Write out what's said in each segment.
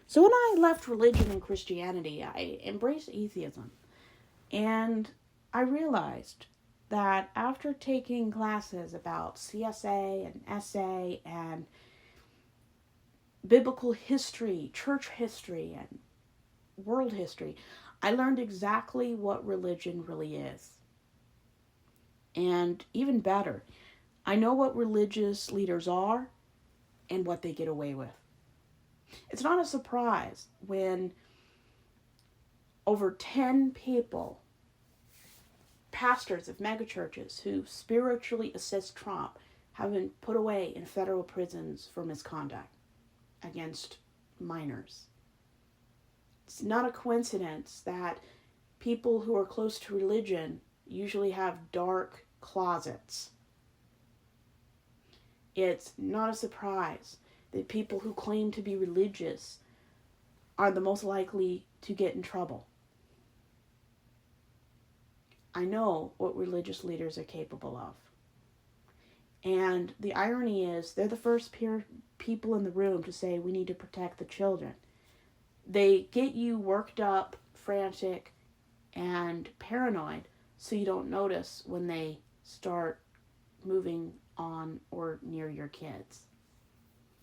So when I left religion and Christianity, I embraced atheism. And I realized that after taking classes about CSA and SA and biblical history, church history, and world history, I learned exactly what religion really is. And even better, I know what religious leaders are and what they get away with. It's not a surprise when over 10 people, pastors of megachurches who spiritually assist Trump, have been put away in federal prisons for misconduct against minors. It's not a coincidence that people who are close to religion usually have dark closets. It's not a surprise that people who claim to be religious are the most likely to get in trouble. I know what religious leaders are capable of. And the irony is, they're the first people in the room to say we need to protect the children. They get you worked up, frantic, and paranoid so you don't notice when they start moving on or near your kids.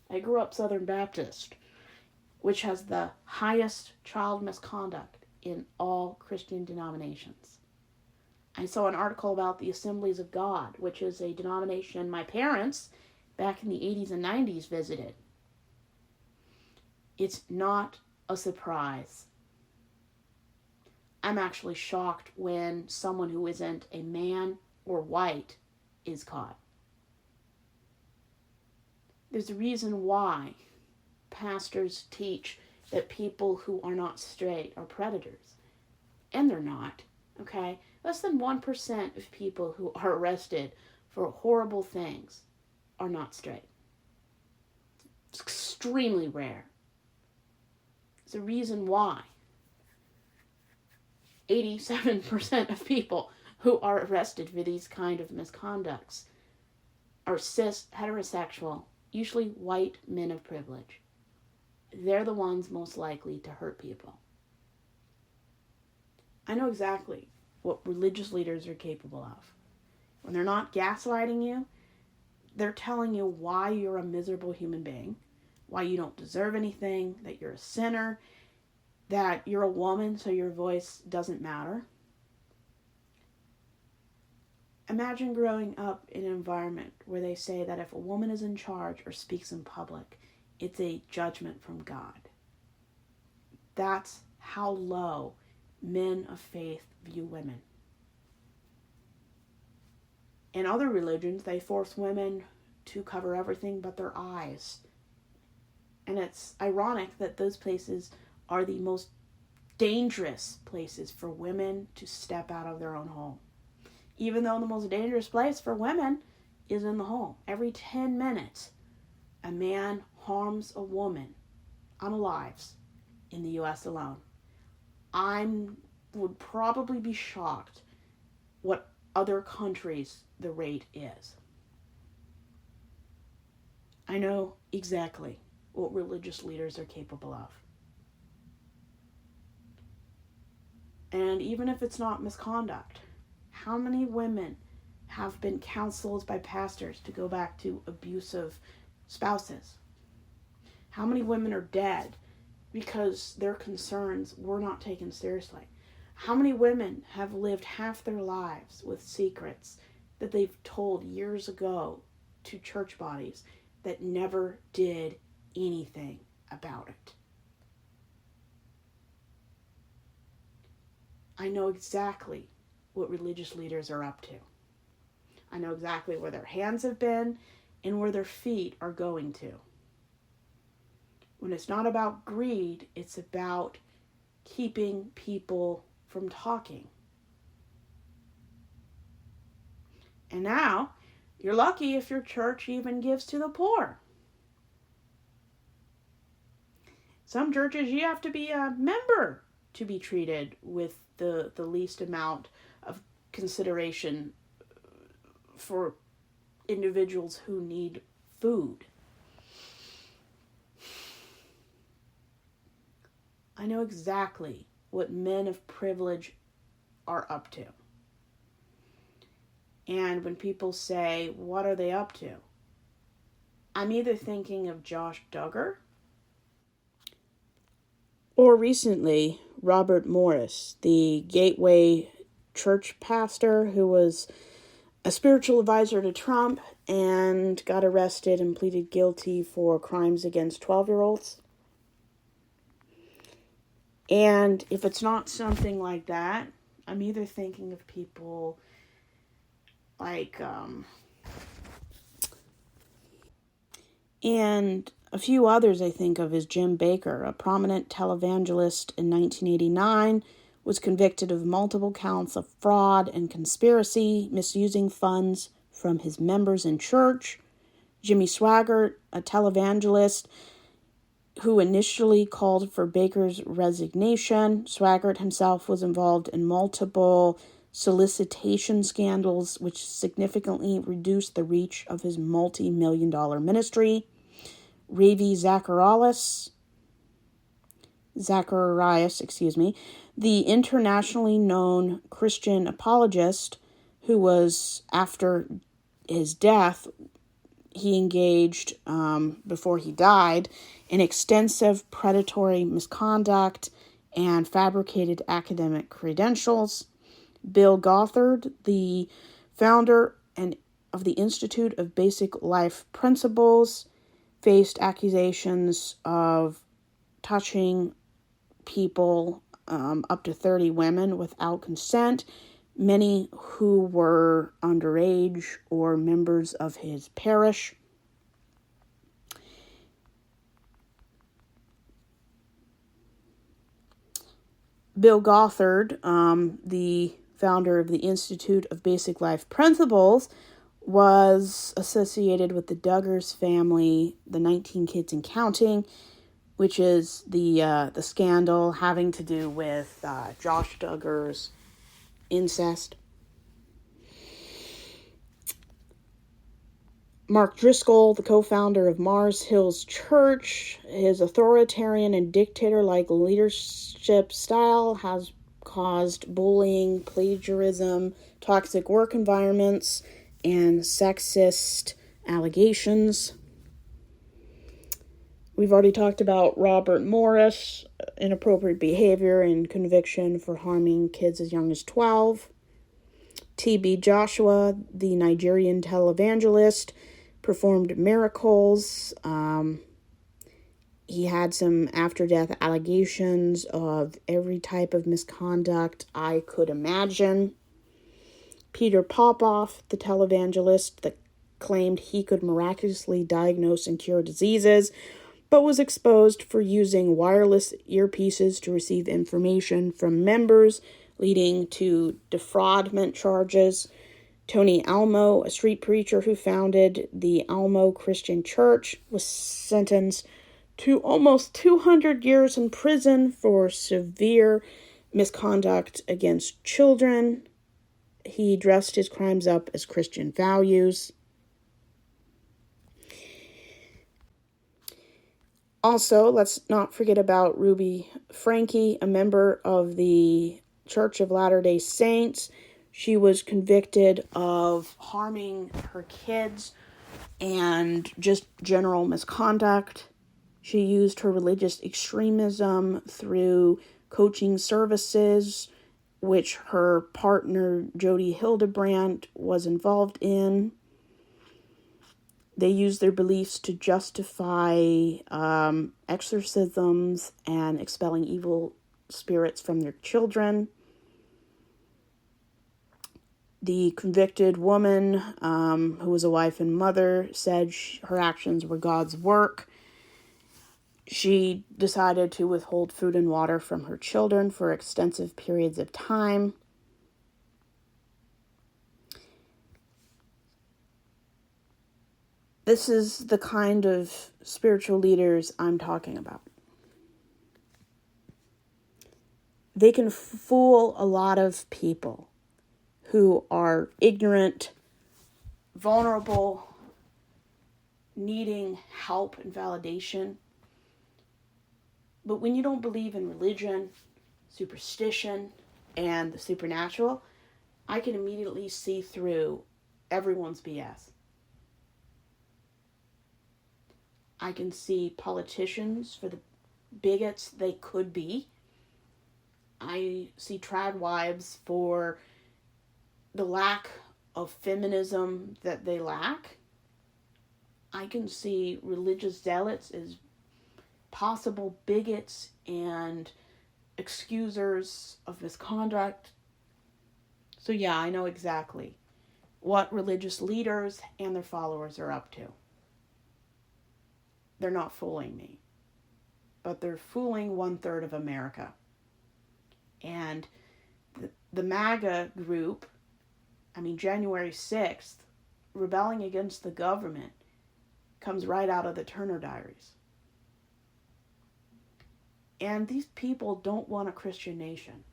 I grew up Southern Baptist, which has the highest child misconduct in all Christian denominations. I saw an article about the Assemblies of God, which is a denomination my parents back in the 80s and 90s visited. It's not a surprise. I'm actually shocked when someone who isn't a man or white is caught. There's a reason why pastors teach that people who are not straight are predators. And they're not, okay? Less than 1% of people who are arrested for horrible things are not straight. It's extremely rare. There's a reason why 87% of people who are arrested for these kind of misconducts are cis, heterosexual, usually white men of privilege. They're the ones most likely to hurt people. I know exactly what religious leaders are capable of. When they're not gaslighting you, they're telling you why you're a miserable human being, why you don't deserve anything, that you're a sinner, that you're a woman so your voice doesn't matter. Imagine growing up in an environment where they say that if a woman is in charge or speaks in public, it's a judgment from God. That's how low men of faith view women. In other religions, they force women to cover everything but their eyes. And it's ironic that those places are the most dangerous places for women to step out of their own home. Even though the most dangerous place for women is in the home. Every 10 minutes, a man harms a woman, unalives, in the U.S. alone. I would probably be shocked what other countries the rate is. I know exactly what religious leaders are capable of. And even if it's not misconduct, how many women have been counseled by pastors to go back to abusive spouses? How many women are dead because their concerns were not taken seriously? How many women have lived half their lives with secrets that they've told years ago to church bodies that never did anything about it? I know exactly what religious leaders are up to. I know exactly where their hands have been and where their feet are going to. When it's not about greed, it's about keeping people from talking. And now, you're lucky if your church even gives to the poor. Some churches, you have to be a member to be treated with the least amount of consideration for individuals who need food. I know exactly what men of privilege are up to. And when people say, what are they up to? I'm either thinking of Josh Duggar or recently Robert Morris, the Gateway church pastor who was a spiritual advisor to Trump and got arrested and pleaded guilty for crimes against 12-year-olds. And if it's not something like that, I'm either thinking of people like, and a few others I think of is Jim Baker, a prominent televangelist in 1989, was convicted of multiple counts of fraud and conspiracy, misusing funds from his members in church. Jimmy Swaggart, a televangelist who initially called for Baker's resignation. Swaggart himself was involved in multiple solicitation scandals, which significantly reduced the reach of his multi-million-dollar ministry. Ravi Zacharias, the internationally known Christian apologist who was, after his death, he engaged, before he died, in extensive predatory misconduct and fabricated academic credentials. Bill Gothard, the founder of the Institute of Basic Life Principles, faced accusations of touching people, up to 30 women without consent, many who were underage or members of his parish. Bill Gothard, the founder of the Institute of Basic Life Principles, was associated with the Duggars family, the 19 kids and counting, which is the scandal having to do with Josh Duggar's incest. Mark Driscoll, the co-founder of Mars Hills Church, his authoritarian and dictator-like leadership style has caused bullying, plagiarism, toxic work environments, and sexist allegations. We've already talked about Robert Morris, inappropriate behavior and conviction for harming kids as young as 12. T.B. Joshua, the Nigerian televangelist, performed miracles. He had some after-death allegations of every type of misconduct I could imagine. Peter Popoff, the televangelist that claimed he could miraculously diagnose and cure diseases, but was exposed for using wireless earpieces to receive information from members, leading to defraudment charges. Tony Almo, a street preacher who founded the Almo Christian Church, was sentenced to almost 200 years in prison for severe misconduct against children. He dressed his crimes up as Christian values. Also, let's not forget about Ruby Franke, a member of the Church of Latter-day Saints. She was convicted of harming her kids and just general misconduct. She used her religious extremism through coaching services, which her partner Jody Hildebrandt was involved in. They used their beliefs to justify exorcisms and expelling evil spirits from their children. The convicted woman, who was a wife and mother, said her actions were God's work. She decided to withhold food and water from her children for extensive periods of time. This is the kind of spiritual leaders I'm talking about. They can fool a lot of people who are ignorant, vulnerable, needing help and validation. But when you don't believe in religion, superstition, and the supernatural, I can immediately see through everyone's BS. I can see politicians for the bigots they could be. I see trad wives for the lack of feminism that they lack. I can see religious zealots as possible bigots and excusers of misconduct. So yeah, I know exactly what religious leaders and their followers are up to. They're not fooling me, but they're fooling 1/3 of America. And the MAGA group, January 6th, rebelling against the government, comes right out of the Turner Diaries. And these people don't want a Christian nation.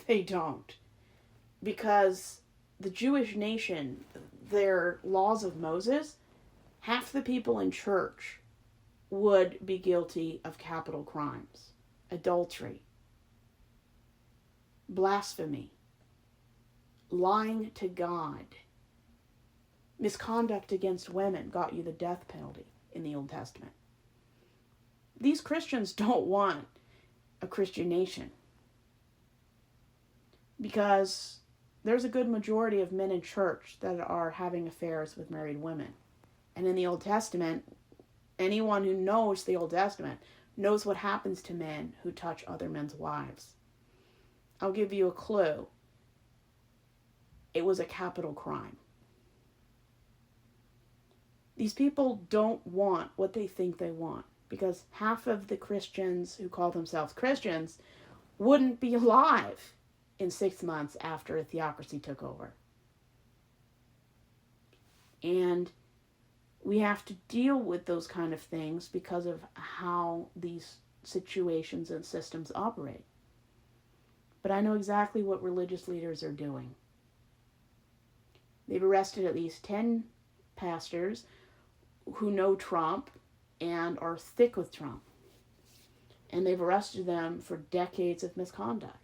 They don't. Because the Jewish nation, their laws of Moses, half the people in church would be guilty of capital crimes. Adultery, blasphemy, lying to God, misconduct against women got you the death penalty in the Old Testament. These Christians don't want a Christian nation because there's a good majority of men in church that are having affairs with married women. And in the Old Testament, anyone who knows the Old Testament knows what happens to men who touch other men's wives. I'll give you a clue. It was a capital crime. These people don't want what they think they want, because half of the Christians who call themselves Christians wouldn't be alive in 6 months after a theocracy took over. And we have to deal with those kind of things because of how these situations and systems operate. But I know exactly what religious leaders are doing. They've arrested at least 10 pastors who know Trump and are thick with Trump. And they've arrested them for decades of misconduct.